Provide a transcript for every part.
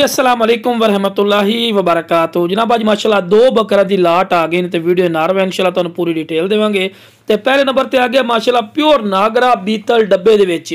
अस्सलाम वालेकुम वरहमतुल्लाहि वबरकातुहू। जनाब अज माशाल्लाह दो बकरा की लाट आ गई तो वीडियो नार वा इंशाल्लाह तुहानू पूरी डिटेल देवांगे। तो पहले नंबर पर आ गया माशाल्लाह प्योर नागरा बीतल डब्बे दे विच।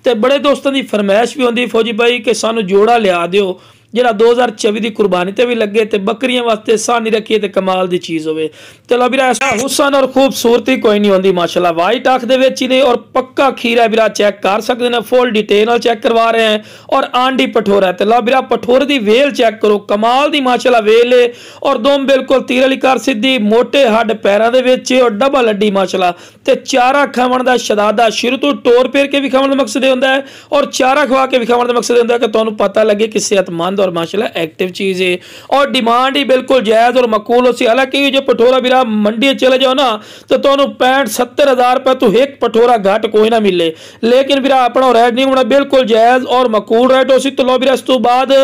ते बड़े दोस्तों की फरमाइश भी होंदी फौजी भाई कि सानू जोड़ा लिया दिओ जिहड़ा 2024 की कुर्बानी ते भी लगे तो बकरियां वास्ते सानी रखिए तो कमाल की चीज़ होवे। चलो वीरा हुसन और खूबसूरती कोई नहीं होंदी माशाल्लाह वाइट आँख दे विच ने और पक्का खीरा वीरा चेक कर सकते हैं, फुल डिटेल नाल चेक करवा रहे हैं और आंडी पठोरा है। तो लो वीरा पठोरे की वेल चेक करो, कमाल की माशाल्लाह वेल है और दुम बिल्कुल तीर वाली कर सीधी, मोटे हड्ड पैरों के विच और डबल हड्डी माशाल्लाह। ते चारा खावन का शदादा शुरू तो टोर फेर के भी खावन का मकसद होंदा है और चारा खवा के भी खावन का मकसद होंदा है कि तुहानू पता लगे कि सेहतमंद और माशाल्लाह एक्टिव चीज़ है और डिमांड ही बिल्कुल जायज़ और मकूल हो सी। हालांकि जो पठोरा वीरा मंडी चले जाओ ना तो तुहानू 65-70 हज़ार रुपये तो एक पठोरा घट कोई ना मिले, लेकिन वीरा अपना रेट नहीं होना बिल्कुल जायज़ और मकूल रेट हो सी। तो लो वीरा इस तो बाद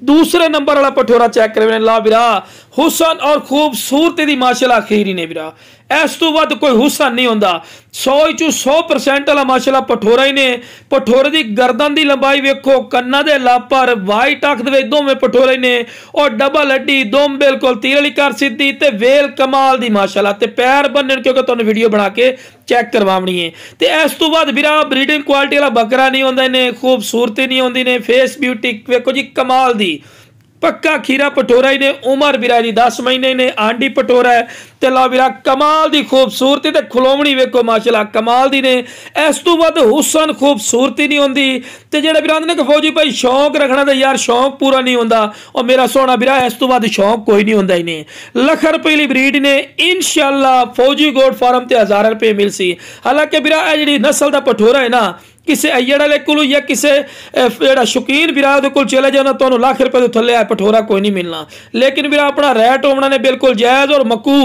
दूसरे नंबर वाला पठोरा चेक करें। ला वीरा हुसन और खूबसूरती दी माशाल्लाह खीरी ने वीरा इस तो वध कोई हुसन नहीं होंदा। 100% वाला माशाल्लाह पठोरा ही ने। पठोरे की गर्दन की लंबाई वेखो, कन्ना दे लापर वाइट अख दे दोवें पठोरे ने और डबल हड्डी दुम बिल्कुल तीर वाली कर सीधी ते वेल कमाल दी माशाल्लाह। ते पैर बन्ने क्योंकि तुहानू वीडियो बना के चेक करवानी है। तो इस तो बाद वीरा ब्रीडिंग क्वालिटी वाला बकरा नहीं होंदा ने, खूबसूरती नहीं होंदी ने, फेस ब्यूटी वेखो जी कमाल दी, पक्का खीरा पठोरा ही ने। उमर वीरा जी 10 महीने ने, आंडी पठोरा है। ते ला वीरा कमाल दी खूबसूरती ते खलोवणी वेखो माशाल्लाह कमाल दी ने। इस तो वध हुसन खूबसूरती नहीं होंदी। ते जेड़े वीर आंदे ने कि फौजी भाई शौक रखना तो यार शौक पूरा नहीं होंदा और मेरा सोना वीरा इस तो वध शौक कोई नहीं होंदा इन्हें। लख रुपए की ब्रीड ने इंशाल्लाह फौजी गोड फार्म ते 1000 रुपये मिल सी। हालांकि वीरा जी नस्ल का पठोरा है ना किसी अय्यड़ वाले को या किसी जो शौकीन वीरा को चले जाओ ना तो लाख रुपए तो थले पठोरा कोई नहीं मिलना, लेकिन वीरा अपना रेट होना ने बिल्कुल जायज़ और मकू